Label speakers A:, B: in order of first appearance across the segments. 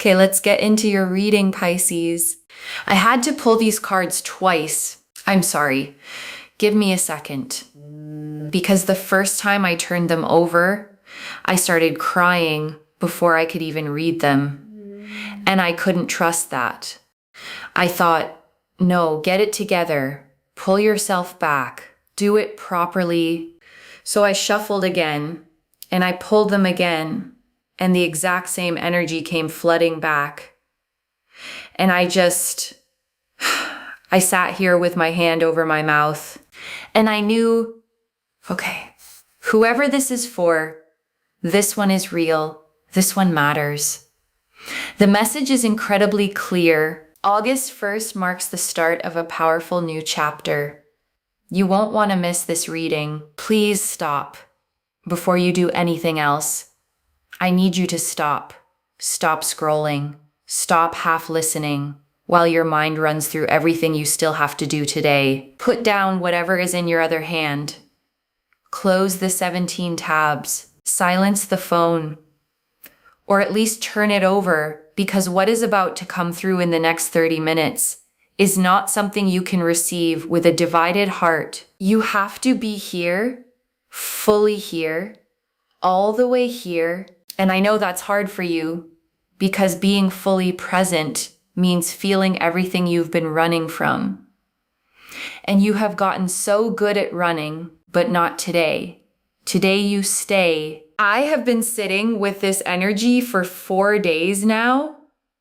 A: Okay, let's get into your reading, Pisces. I had to pull these cards twice. I'm sorry. Give me a second. Because the first time I turned them over, I started crying before I could even read them. And I couldn't trust that. I thought, no, get it together. Pull yourself back. Do it properly. So I shuffled again, and I pulled them again, and the exact same energy came flooding back. And I sat here with my hand over my mouth, and I knew, okay, whoever this is for, this one is real. This one matters. The message is incredibly clear. August 1st marks the start of a powerful new chapter. You won't want to miss this reading. Please stop before you do anything else. I need you to stop. Stop scrolling. Stop half listening while your mind runs through everything you still have to do today. Put down whatever is in your other hand. Close the 17 tabs. Silence the phone. Or at least turn it over, because what is about to come through in the next 30 minutes is not something you can receive with a divided heart. You have to be here, fully here, all the way here. And I know that's hard for you, because being fully present means feeling everything you've been running from. And you have gotten so good at running, but not today. Today you stay. I have been sitting with this energy for 4 days now.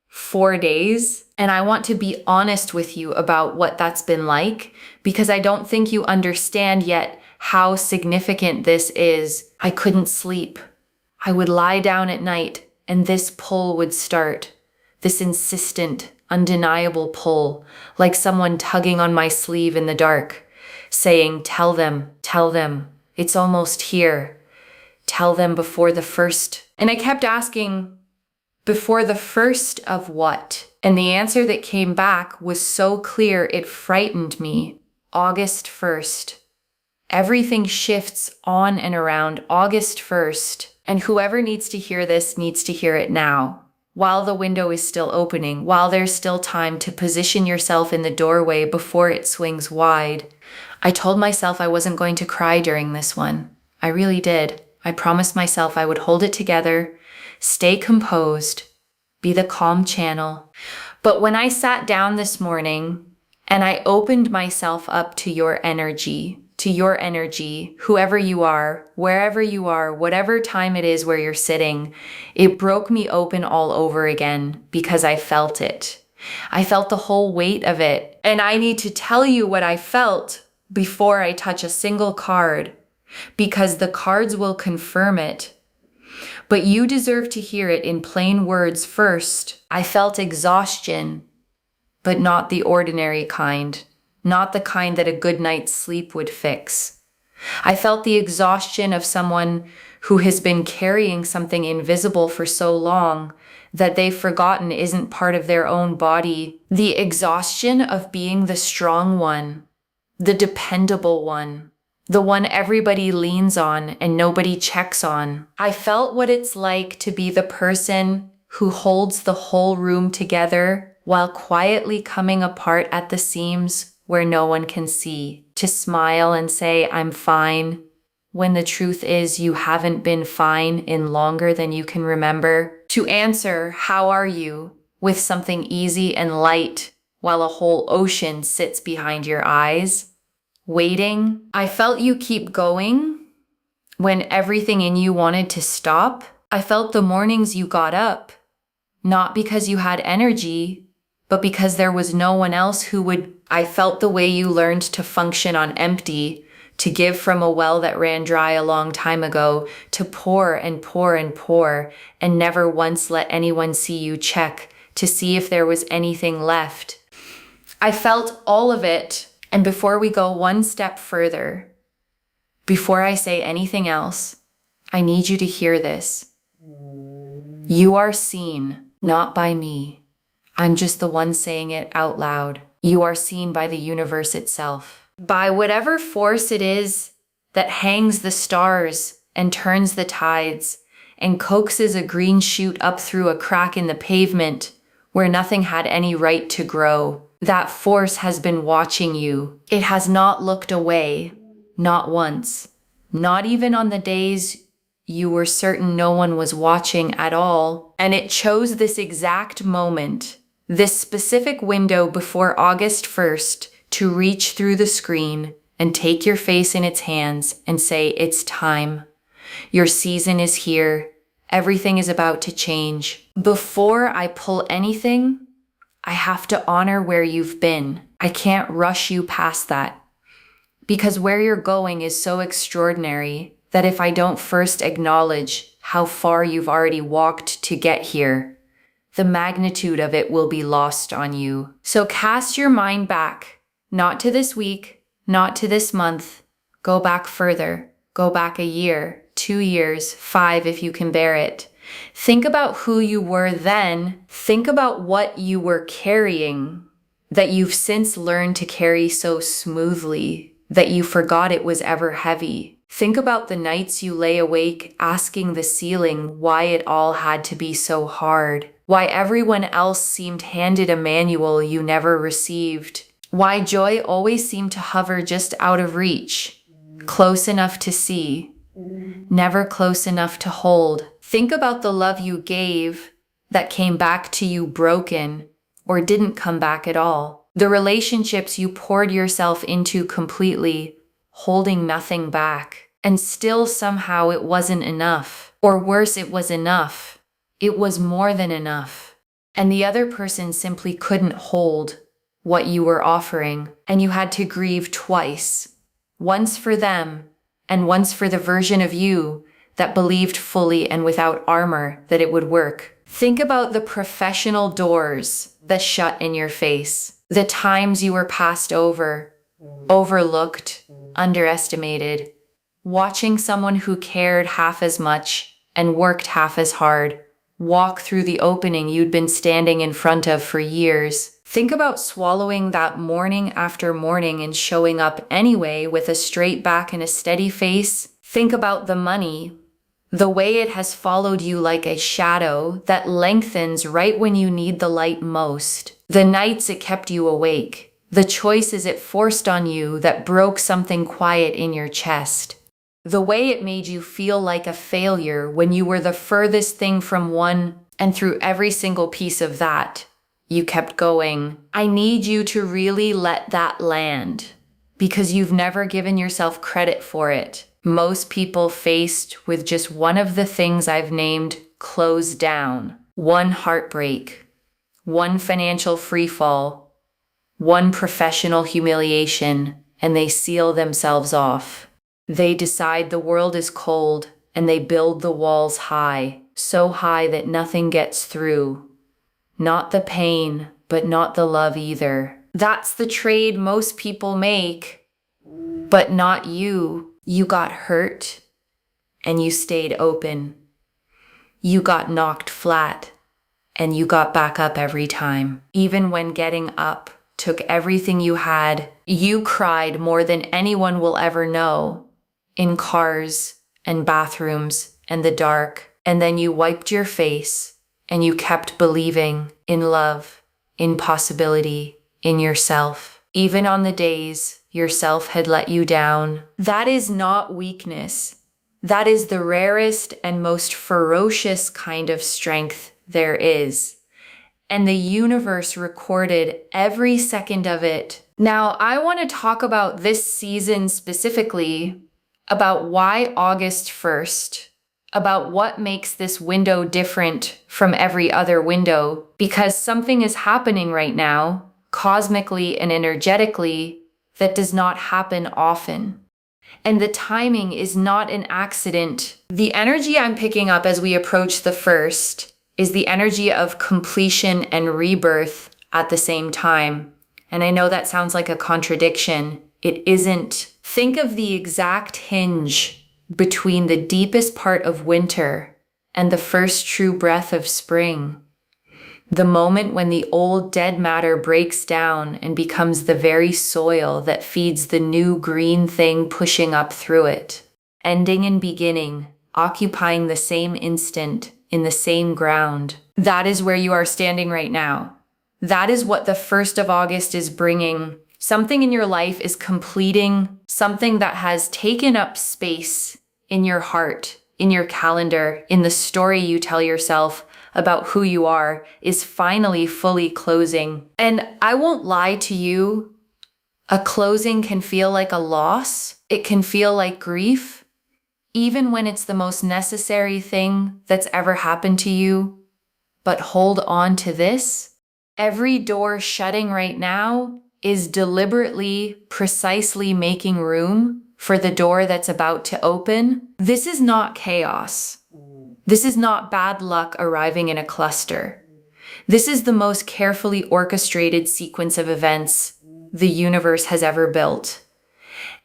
A: 4 days. And I want to be honest with you about what that's been like, because I don't think you understand yet how significant this is. I couldn't sleep. I would lie down at night and this pull would start. This insistent, undeniable pull, like someone tugging on my sleeve in the dark, saying, tell them, it's almost here. Tell them before the first. And I kept asking, before the first of what? And the answer that came back was so clear it frightened me. August 1st. Everything shifts on and around August 1st. And whoever needs to hear this needs to hear it now. While the window is still opening, while there's still time to position yourself in the doorway before it swings wide. I told myself I wasn't going to cry during this one. I really did. I promised myself I would hold it together, stay composed, be the calm channel. But when I sat down this morning and I opened myself up to your energy, whoever you are, wherever you are, whatever time it is where you're sitting, it broke me open all over again because I felt it. I felt the whole weight of it. And I need to tell you what I felt before I touch a single card, because the cards will confirm it. But you deserve to hear it in plain words first. I felt exhaustion, but not the ordinary kind, not the kind that a good night's sleep would fix. I felt the exhaustion of someone who has been carrying something invisible for so long that they've forgotten isn't part of their own body. The exhaustion of being the strong one, the dependable one, the one everybody leans on and nobody checks on. I felt what it's like to be the person who holds the whole room together while quietly coming apart at the seams where no one can see. To smile and say, I'm fine, when the truth is you haven't been fine in longer than you can remember. To answer, how are you, with something easy and light while a whole ocean sits behind your eyes. Waiting. I felt you keep going when everything in you wanted to stop. I felt the mornings you got up, not because you had energy, but because there was no one else who would. I felt the way you learned to function on empty, to give from a well that ran dry a long time ago, to pour and pour and pour, and never once let anyone see you check to see if there was anything left. I felt all of it. And before we go one step further, before I say anything else, I need you to hear this. You are seen, not by me. I'm just the one saying it out loud. You are seen by the universe itself. By whatever force it is that hangs the stars and turns the tides and coaxes a green shoot up through a crack in the pavement where nothing had any right to grow. That force has been watching you. It has not looked away, not once, not even on the days you were certain no one was watching at all. And it chose this exact moment, this specific window before August 1st, to reach through the screen and take your face in its hands and say, it's time. Your season is here. Everything is about to change. Before I pull anything, I have to honor where you've been. I can't rush you past that. Because where you're going is so extraordinary that if I don't first acknowledge how far you've already walked to get here, the magnitude of it will be lost on you. So cast your mind back, not to this week, not to this month. Go back further. Go back a year, 2 years, 5 if you can bear it. Think about who you were then. Think about what you were carrying that you've since learned to carry so smoothly that you forgot it was ever heavy. Think about the nights you lay awake asking the ceiling why it all had to be so hard, why everyone else seemed handed a manual you never received, why joy always seemed to hover just out of reach, close enough to see, never close enough to hold. Think about the love you gave that came back to you broken or didn't come back at all. The relationships you poured yourself into completely, holding nothing back. And still somehow it wasn't enough. Or worse, it was enough. It was more than enough. And the other person simply couldn't hold what you were offering. And you had to grieve twice. Once for them, and once for the version of you that believed fully and without armor that it would work. Think about the professional doors that shut in your face. The times you were passed over, overlooked, underestimated. Watching someone who cared half as much and worked half as hard walk through the opening you'd been standing in front of for years. Think about swallowing that morning after morning and showing up anyway with a straight back and a steady face. Think about the money, the way it has followed you like a shadow that lengthens right when you need the light most. The nights it kept you awake, the choices it forced on you that broke something quiet in your chest. The way it made you feel like a failure when you were the furthest thing from one, and through every single piece of that, you kept going. I need you to really let that land, because you've never given yourself credit for it. Most people faced with just one of the things I've named close down, one heartbreak, one financial freefall, one professional humiliation, and they seal themselves off. They decide the world is cold, and they build the walls high, so high that nothing gets through. Not the pain, but not the love either. That's the trade most people make, but not you. You got hurt, and you stayed open. You got knocked flat, and you got back up every time. Even when getting up took everything you had, you cried more than anyone will ever know. In cars and bathrooms and the dark. And then you wiped your face and you kept believing in love, in possibility, in yourself. Even on the days yourself had let you down. That is not weakness. That is the rarest and most ferocious kind of strength there is. And the universe recorded every second of it. Now, I want to talk about this season specifically, about why August 1st, about what makes this window different from every other window, because something is happening right now, cosmically and energetically, that does not happen often. And the timing is not an accident. The energy I'm picking up as we approach the first is the energy of completion and rebirth at the same time. And I know that sounds like a contradiction. It isn't. Think of the exact hinge between the deepest part of winter and the first true breath of spring. The moment when the old dead matter breaks down and becomes the very soil that feeds the new green thing pushing up through it. Ending and beginning, occupying the same instant in the same ground. That is where you are standing right now. That is what the 1st of August is bringing. Something in your life is completing something that has taken up space in your heart, in your calendar, in the story you tell yourself about who you are is finally fully closing. And I won't lie to you, a closing can feel like a loss. It can feel like grief, even when it's the most necessary thing that's ever happened to you. But hold on to this. Every door shutting right now is deliberately, precisely making room for the door that's about to open. This is not chaos. This is not bad luck arriving in a cluster. This is the most carefully orchestrated sequence of events the universe has ever built.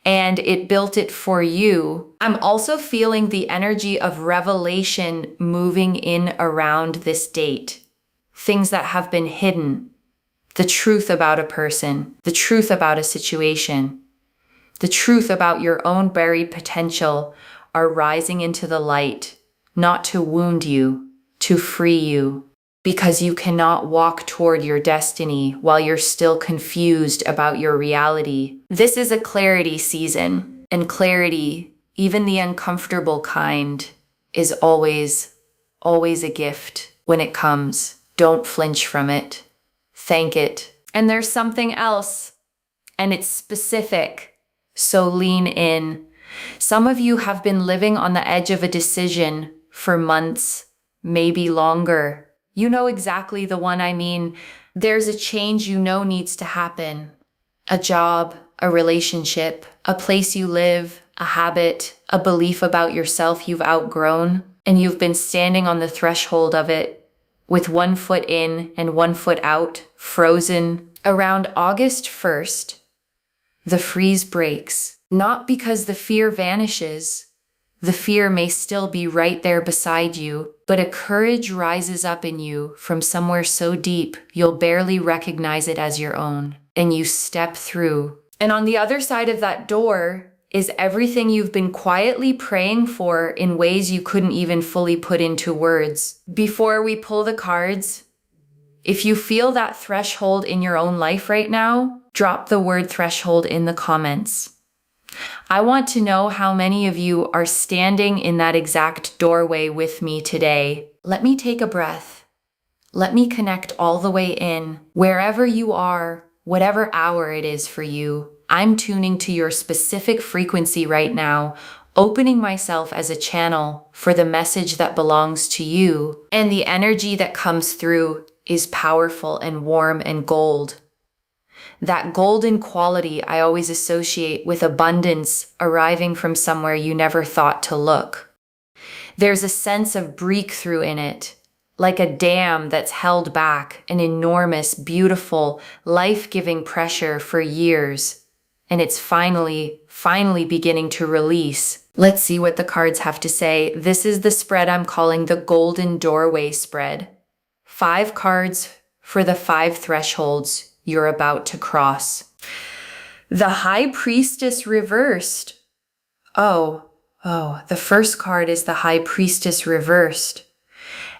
A: And it built it for you. I'm also feeling the energy of revelation moving in around this date. Things that have been hidden. The truth about a person, the truth about a situation, the truth about your own buried potential are rising into the light, not to wound you, to free you, because you cannot walk toward your destiny while you're still confused about your reality. This is a clarity season, and clarity, even the uncomfortable kind, is always a gift when it comes. Don't flinch from it. Thank it. And there's something else, and it's specific, so lean in. Some of you have been living on the edge of a decision for months, maybe longer. You know exactly the one I mean. There's a change you know needs to happen. A job, a relationship, a place you live, a habit, a belief about yourself you've outgrown, and you've been standing on the threshold of it, with one foot in and one foot out, frozen. Around August 1st, the freeze breaks. Not because the fear vanishes. The fear may still be right there beside you, but a courage rises up in you from somewhere so deep you'll barely recognize it as your own. And you step through. And on the other side of that door is everything you've been quietly praying for in ways you couldn't even fully put into words. Before we pull the cards, if you feel that threshold in your own life right now, drop the word threshold in the comments. I want to know how many of you are standing in that exact doorway with me today. Let me take a breath. Let me connect all the way in. Wherever you are, whatever hour it is for you, I'm tuning to your specific frequency right now, opening myself as a channel for the message that belongs to you. And the energy that comes through is powerful and warm and gold. That golden quality I always associate with abundance arriving from somewhere you never thought to look. There's a sense of breakthrough in it, like a dam that's held back an enormous, beautiful, life-giving pressure for years. And it's finally beginning to release. Let's see what the cards have to say. This is the spread I'm calling the Golden Doorway spread. 5 cards for the 5 thresholds you're about to cross. The High Priestess reversed. Oh, the first card is the High Priestess reversed.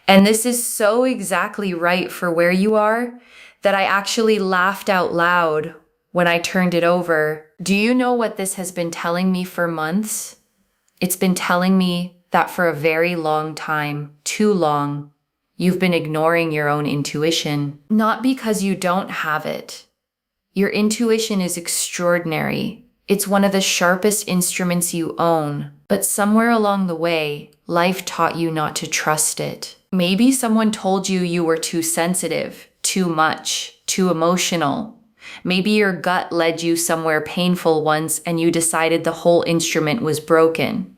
A: And this is so exactly right for where you are that I actually laughed out loud when I turned it over. Do you know what this has been telling me for months? It's been telling me that for a very long time, too long, you've been ignoring your own intuition. Not because you don't have it. Your intuition is extraordinary. It's one of the sharpest instruments you own. But somewhere along the way, life taught you not to trust it. Maybe someone told you you were too sensitive, too much, too emotional. Maybe your gut led you somewhere painful once and you decided the whole instrument was broken.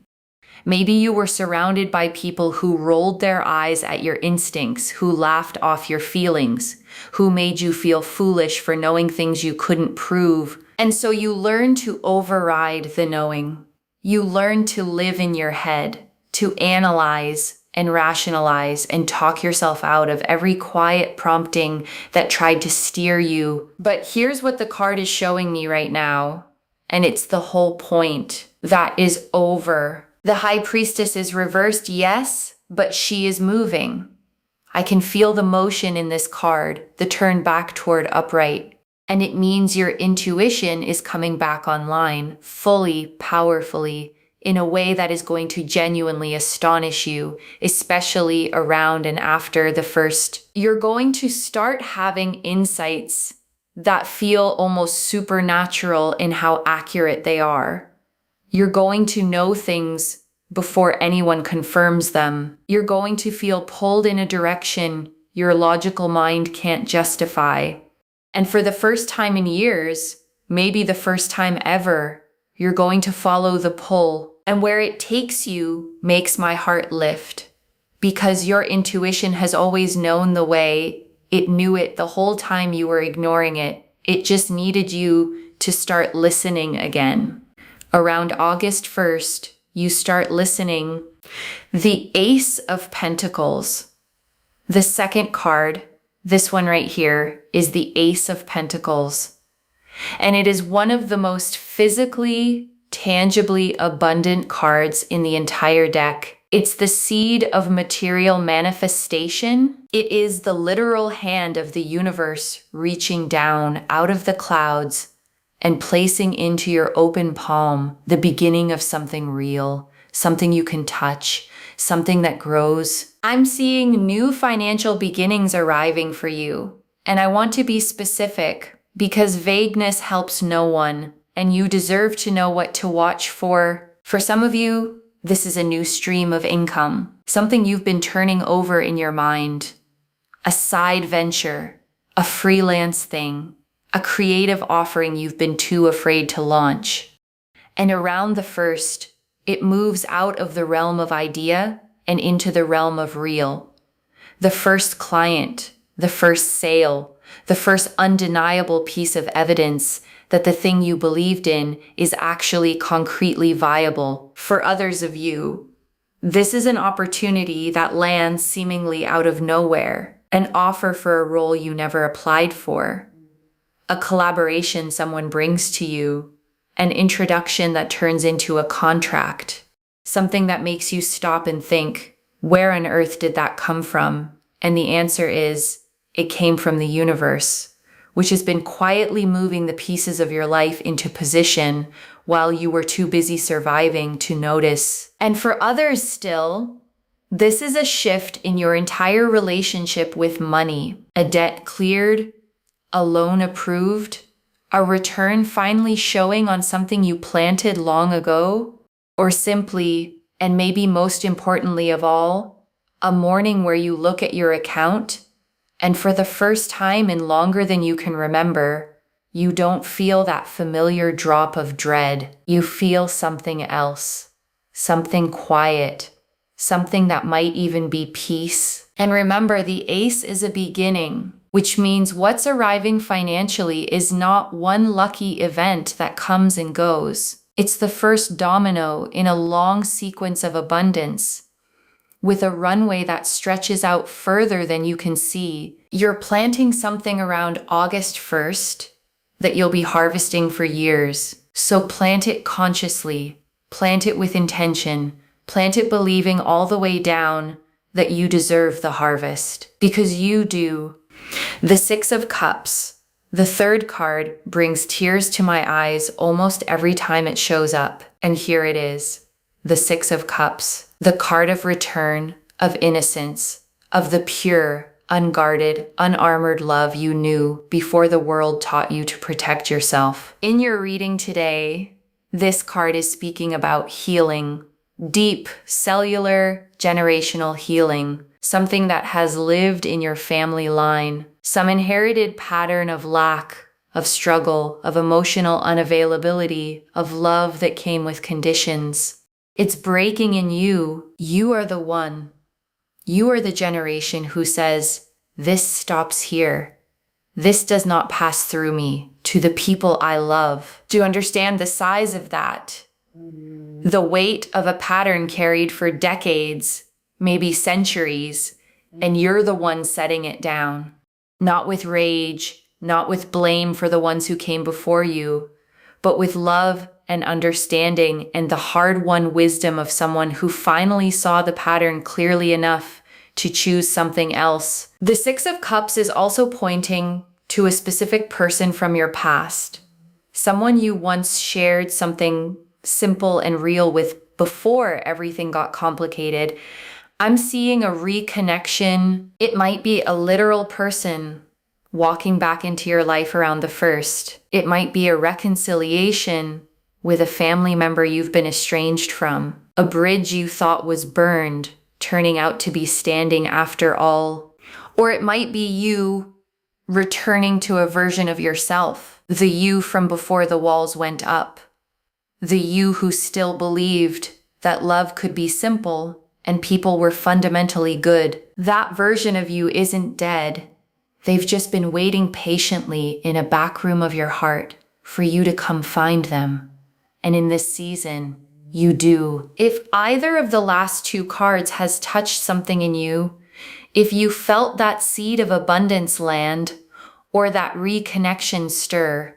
A: Maybe you were surrounded by people who rolled their eyes at your instincts, who laughed off your feelings, who made you feel foolish for knowing things you couldn't prove. And so you learned to override the knowing. You learned to live in your head, to analyze and rationalize and talk yourself out of every quiet prompting that tried to steer you. But here's what the card is showing me right now, and it's the whole point. That is over. The High Priestess is reversed, yes, but she is moving. I can feel the motion in this card, the turn back toward upright. And it means your intuition is coming back online, fully, powerfully, in a way that is going to genuinely astonish you, especially around and after the first. You're going to start having insights that feel almost supernatural in how accurate they are. You're going to know things before anyone confirms them. You're going to feel pulled in a direction your logical mind can't justify. And for the first time in years, maybe the first time ever, you're going to follow the pull. And where it takes you makes my heart lift. Because your intuition has always known the way. It knew it the whole time you were ignoring it. It just needed you to start listening again. Around August 1st, you start listening. The Ace of Pentacles. The second card, this one right here, is the Ace of Pentacles. And it is one of the most physically, tangibly abundant cards in the entire deck. It's the seed of material manifestation. It is the literal hand of the universe reaching down out of the clouds and placing into your open palm the beginning of something real, something you can touch, something that grows. I'm seeing new financial beginnings arriving for you. And I want to be specific because vagueness helps no one, and you deserve to know what to watch for. For some of you, this is a new stream of income, something you've been turning over in your mind, a side venture, a freelance thing, a creative offering you've been too afraid to launch. And around the first, it moves out of the realm of idea and into the realm of real. The first client, the first sale, the first undeniable piece of evidence that the thing you believed in is actually concretely viable. For others of you, this is an opportunity that lands seemingly out of nowhere, an offer for a role you never applied for, a collaboration someone brings to you, an introduction that turns into a contract, something that makes you stop and think, where on earth did that come from? And the answer is, it came from the universe, which has been quietly moving the pieces of your life into position while you were too busy surviving to notice. And for others still, this is a shift in your entire relationship with money, a debt cleared, a loan approved, a return finally showing on something you planted long ago, or simply, and maybe most importantly of all, a morning where you look at your account and for the first time in longer than you can remember, you don't feel that familiar drop of dread. You feel something else, something quiet, something that might even be peace. And remember, the Ace is a beginning, which means what's arriving financially is not one lucky event that comes and goes. It's the first domino in a long sequence of abundance, with a runway that stretches out further than you can see. You're planting something around August 1st that you'll be harvesting for years. So plant it consciously, plant it with intention, plant it believing all the way down that you deserve the harvest, because you do. The Six of Cups, the third card, brings tears to my eyes almost every time it shows up. And here it is, the Six of Cups. The card of return, of innocence, of the pure, unguarded, unarmored love you knew before the world taught you to protect yourself. In your reading today, this card is speaking about healing, deep, cellular, generational healing, something that has lived in your family line, some inherited pattern of lack, of struggle, of emotional unavailability, of love that came with conditions. It's breaking in you. You are the one. You are the generation who says, this stops here. This does not pass through me to the people I love. Do you understand the size of that? The weight of a pattern carried for decades, maybe centuries, and you're the one setting it down. Not with rage, not with blame for the ones who came before you, but with love and understanding and the hard-won wisdom of someone who finally saw the pattern clearly enough to choose something else. The Six of Cups is also pointing to a specific person from your past, someone you once shared something simple and real with before everything got complicated. I'm seeing a reconnection. It might be a literal person walking back into your life around the 1st. It might be a reconciliation with a family member you've been estranged from, a bridge you thought was burned, turning out to be standing after all. Or it might be you returning to a version of yourself, the you from before the walls went up, the you who still believed that love could be simple and people were fundamentally good. That version of you isn't dead. They've just been waiting patiently in a back room of your heart for you to come find them. And in this season, you do. If either of the last two cards has touched something in you, if you felt that seed of abundance land or that reconnection stir,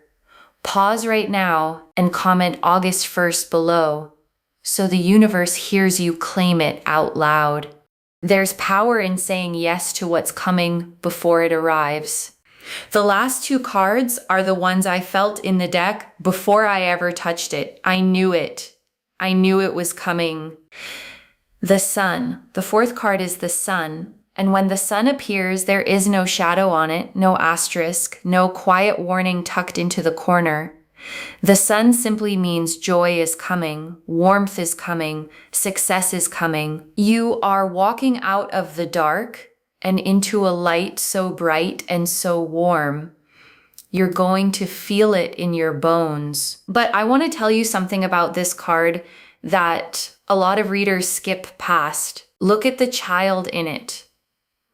A: pause right now and comment August 1st below so the universe hears you claim it out loud. There's power in saying yes to what's coming before it arrives. The last two cards are the ones I felt in the deck before I ever touched it. I knew it. I knew it was coming. The Sun. The 4th card is the Sun. And when the sun appears, there is no shadow on it, no asterisk, no quiet warning tucked into the corner. The sun simply means joy is coming, warmth is coming, success is coming. You are walking out of the dark and into a light so bright and so warm. You're going to feel it in your bones. But I want to tell you something about this card that a lot of readers skip past. Look at the child in it.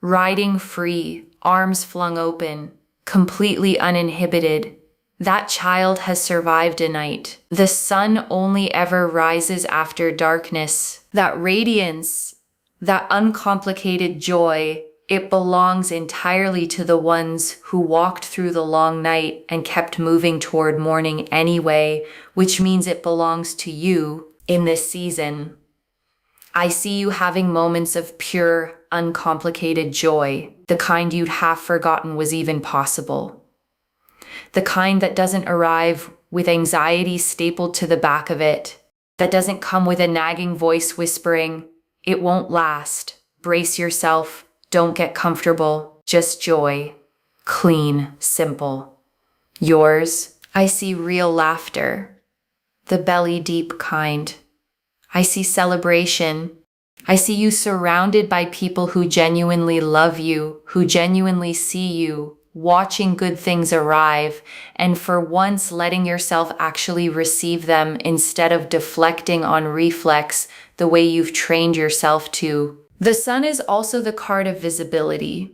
A: Riding free, arms flung open, completely uninhibited. That child has survived a night. The sun only ever rises after darkness. That radiance, that uncomplicated joy, it belongs entirely to the ones who walked through the long night and kept moving toward morning anyway, which means it belongs to you in this season. I see you having moments of pure, uncomplicated joy, the kind you'd half forgotten was even possible. The kind that doesn't arrive with anxiety stapled to the back of it, that doesn't come with a nagging voice whispering, "It won't last. Brace yourself. Don't get comfortable. Just joy. Clean, simple." Yours, I see real laughter, the belly deep kind. I see celebration. I see you surrounded by people who genuinely love you, who genuinely see you, watching good things arrive, and for once letting yourself actually receive them instead of deflecting on reflex the way you've trained yourself to. The sun is also the card of visibility,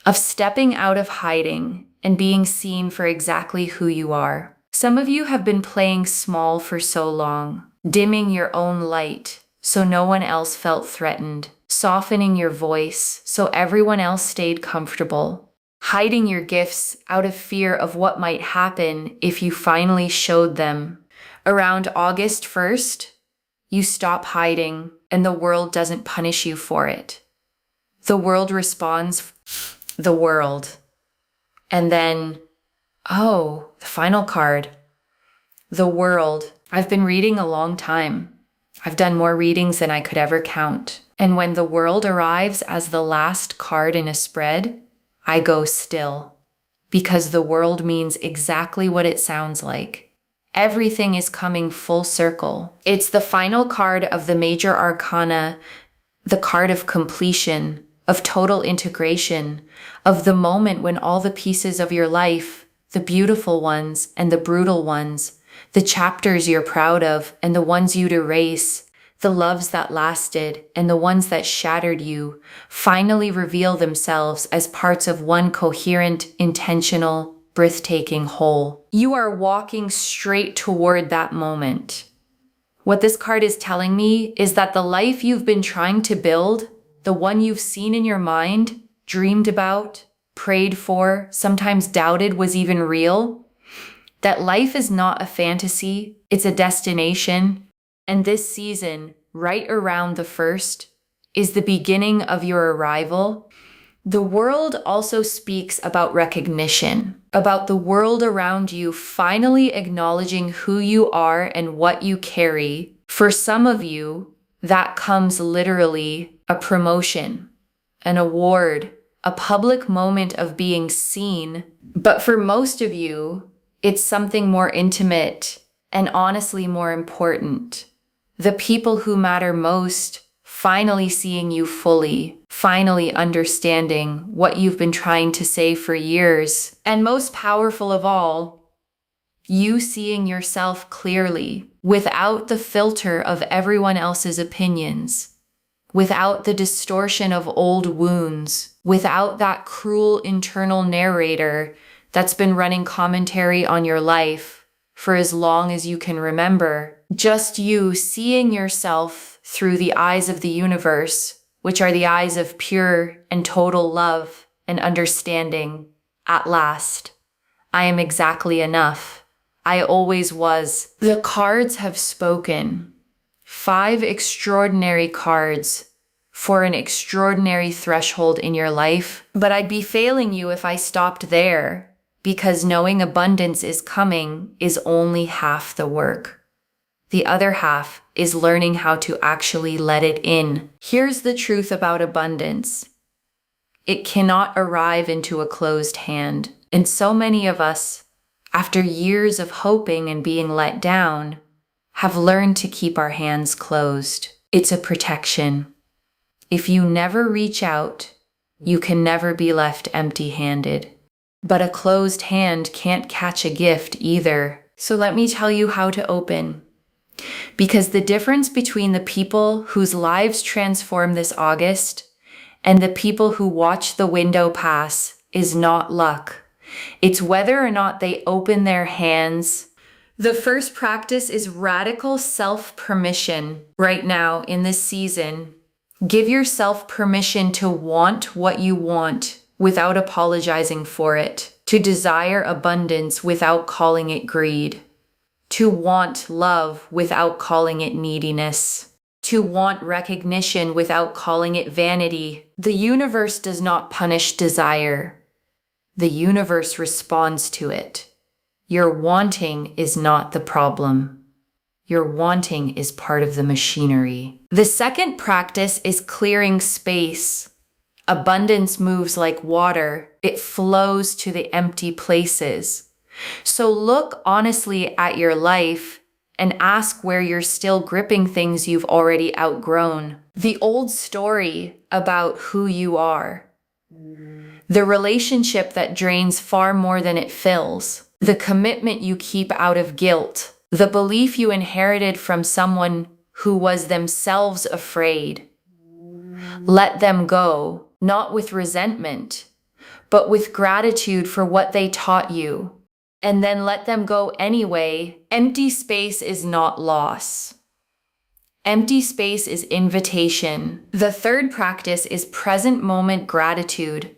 A: of stepping out of hiding and being seen for exactly who you are. Some of you have been playing small for so long, dimming your own light so no one else felt threatened, softening your voice so everyone else stayed comfortable, hiding your gifts out of fear of what might happen if you finally showed them. Around August 1st, you stop hiding and the world doesn't punish you for it. The world responds, the world. And then, oh, the final card, the world. I've been reading a long time. I've done more readings than I could ever count. And when the world arrives as the last card in a spread, I go still. Because the world means exactly what it sounds like. Everything is coming full circle. It's the final card of the major arcana, the card of completion, of total integration, of the moment when all the pieces of your life, the beautiful ones and the brutal ones, the chapters you're proud of and the ones you'd erase, the loves that lasted and the ones that shattered you, finally reveal themselves as parts of one coherent, intentional, breathtaking whole. You are walking straight toward that moment. What this card is telling me is that the life you've been trying to build, the one you've seen in your mind, dreamed about, prayed for, sometimes doubted was even real, that life is not a fantasy, it's a destination. And this season, right around the 1st, is the beginning of your arrival. The world also speaks about recognition, about the world around you finally acknowledging who you are and what you carry. For some of you, that comes literally a promotion, an award, a public moment of being seen. But for most of you, it's something more intimate and honestly more important. The people who matter most finally seeing you fully, finally understanding what you've been trying to say for years. And most powerful of all, you seeing yourself clearly, without the filter of everyone else's opinions, without the distortion of old wounds, without that cruel internal narrator that's been running commentary on your life for as long as you can remember. Just you seeing yourself through the eyes of the universe, which are the eyes of pure and total love and understanding. At last, I am exactly enough. I always was. The cards have spoken. 5 extraordinary cards for an extraordinary threshold in your life. But I'd be failing you if I stopped there, because knowing abundance is coming is only half the work. The other half is learning how to actually let it in. Here's the truth about abundance. It cannot arrive into a closed hand. And so many of us, after years of hoping and being let down, have learned to keep our hands closed. It's a protection. If you never reach out, you can never be left empty-handed. But a closed hand can't catch a gift either. So let me tell you how to open. Because the difference between the people whose lives transform this August and the people who watch the window pass is not luck. It's whether or not they open their hands. The first practice is radical self-permission right now in this season. Give yourself permission to want what you want without apologizing for it, to desire abundance without calling it greed, to want love without calling it neediness, to want recognition without calling it vanity. The universe does not punish desire. The universe responds to it. Your wanting is not the problem. Your wanting is part of the machinery. The second practice is clearing space. Abundance moves like water. It flows to the empty places. So look honestly at your life and ask where you're still gripping things you've already outgrown. The old story about who you are. The relationship that drains far more than it fills. The commitment you keep out of guilt. The belief you inherited from someone who was themselves afraid. Let them go, not with resentment, but with gratitude for what they taught you. And then let them go anyway. Empty space is not loss. Empty space is invitation. The third practice is present moment gratitude.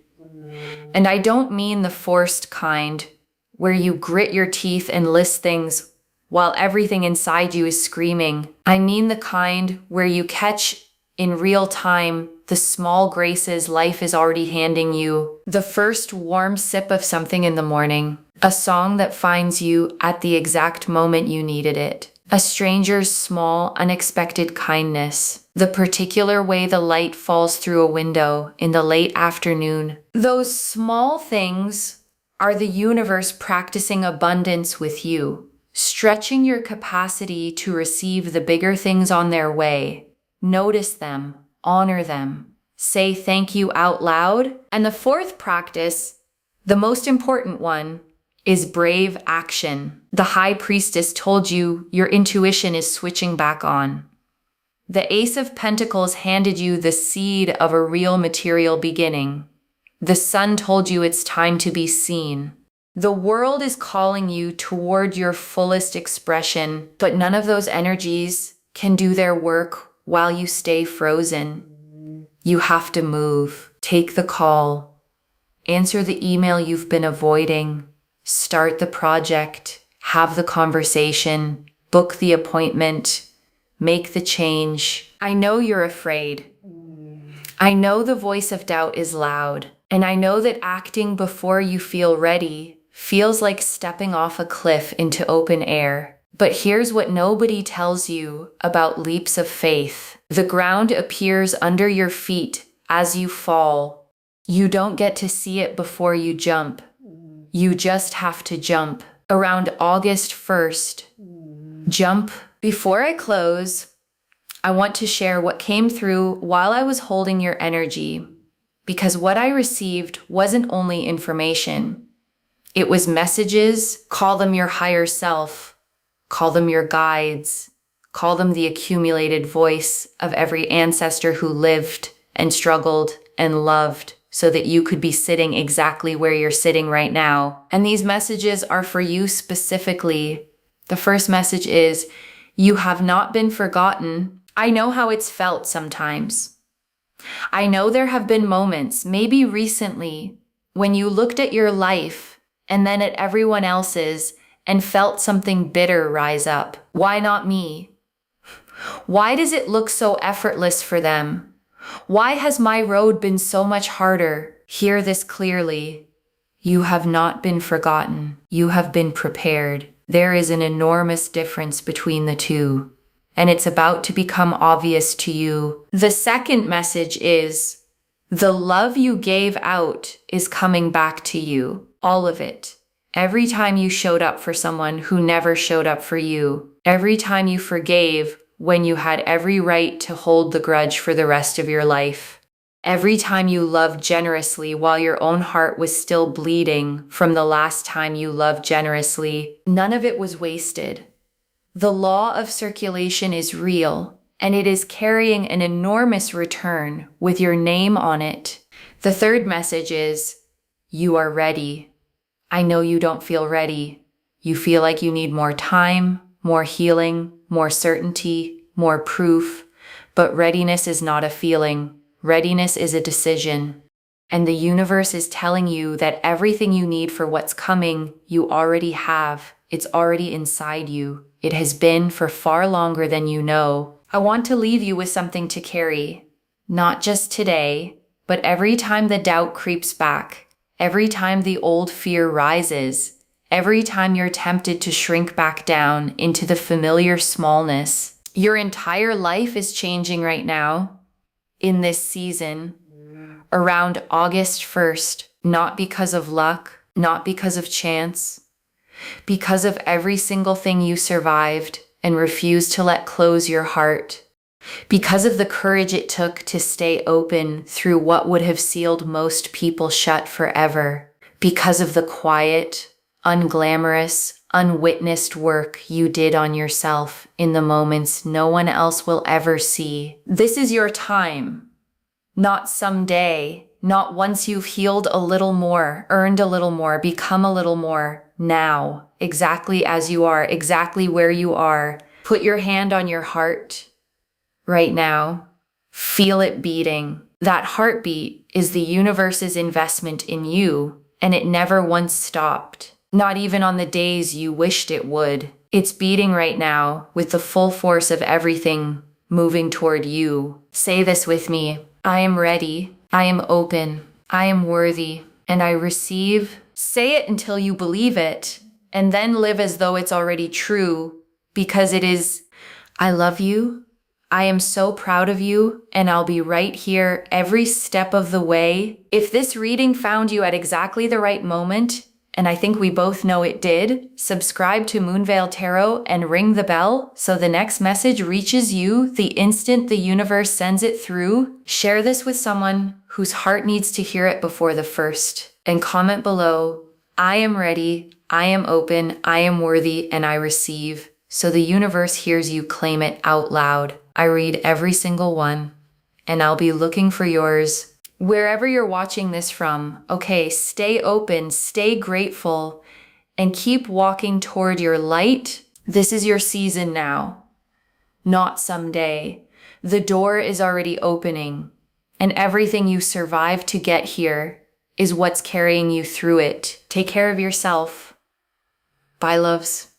A: And I don't mean the forced kind, where you grit your teeth and list things while everything inside you is screaming. I mean the kind where you catch in real time the small graces life is already handing you. The first warm sip of something in the morning. A song that finds you at the exact moment you needed it. A stranger's small, unexpected kindness. The particular way the light falls through a window in the late afternoon. Those small things are the universe practicing abundance with you. Stretching your capacity to receive the bigger things on their way. Notice them, honor them, say thank you out loud. And the fourth practice, the most important one, is brave action. The high priestess told you your intuition is switching back on. The Ace of Pentacles handed you the seed of a real material beginning. The Sun told you it's time to be seen. The world is calling you toward your fullest expression, but none of those energies can do their work while you stay frozen. You have to move. Take the call. Answer the email you've been avoiding. Start the project. have the conversation, book the appointment, make the change. I know you're afraid. I know the voice of doubt is loud, and I know that acting before you feel ready feels like stepping off a cliff into open air. But here's what nobody tells you about leaps of faith. The ground appears under your feet as you fall. You don't get to see it before you jump. You just have to jump. Around August 1st, jump. Before I close, I want to share what came through while I was holding your energy, because what I received wasn't only information. It was messages. Call them your higher self. Call them your guides. Call them the accumulated voice of every ancestor who lived and struggled and loved so that you could be sitting exactly where you're sitting right now. And these messages are for you specifically. The first message is, you have not been forgotten. I know how it's felt sometimes. I know there have been moments, maybe recently, when you looked at your life and then at everyone else's and felt something bitter rise up. Why not me? Why does it look so effortless for them? Why has my road been so much harder? Hear this clearly. You have not been forgotten. You have been prepared. There is an enormous difference between the two, and it's about to become obvious to you. The second message is, the love you gave out is coming back to you. All of it. Every time you showed up for someone who never showed up for you. Every time you forgave when you had every right to hold the grudge for the rest of your life. Every time you loved generously while your own heart was still bleeding from the last time you loved generously. None of it was wasted. The law of circulation is real, and it is carrying an enormous return with your name on it. The third message is, you are ready. I know you don't feel ready. You feel like you need more time, more healing, more certainty, more proof. But readiness is not a feeling. Readiness is a decision. And the universe is telling you that everything you need for what's coming, you already have. It's already inside you. It has been for far longer than you know. I want to leave you with something to carry. Not just today, but every time the doubt creeps back. Every time the old fear rises, every time you're tempted to shrink back down into the familiar smallness. Your entire life is changing right now, in this season, around August 1st, not because of luck, not because of chance, because of every single thing you survived and refused to let close your heart. Because of the courage it took to stay open through what would have sealed most people shut forever. Because of the quiet, unglamorous, unwitnessed work you did on yourself in the moments no one else will ever see. This is your time. Not someday, not once you've healed a little more, earned a little more, become a little more. Now, exactly as you are, exactly where you are. Put your hand on your heart. Right now, feel it beating. That heartbeat is the universe's investment in you, and it never once stopped. Not even on the days you wished it would. It's beating right now with the full force of everything moving toward you. Say this with me. I am ready. I am open. I am worthy. And I receive. Say it until you believe it, and then live as though it's already true, because it is. I love you. I am so proud of you, and I'll be right here every step of the way. If this reading found you at exactly the right moment, and I think we both know it did, subscribe to Moonveil Tarot and ring the bell so the next message reaches you the instant the universe sends it through. Share this with someone whose heart needs to hear it before the first. And comment below, I am ready, I am open, I am worthy, and I receive. So the universe hears you claim it out loud. I read every single one, and I'll be looking for yours. Wherever you're watching this from, okay, stay open, stay grateful, and keep walking toward your light. This is your season now, not someday. The door is already opening, and everything you survived to get here is what's carrying you through it. Take care of yourself. Bye, loves.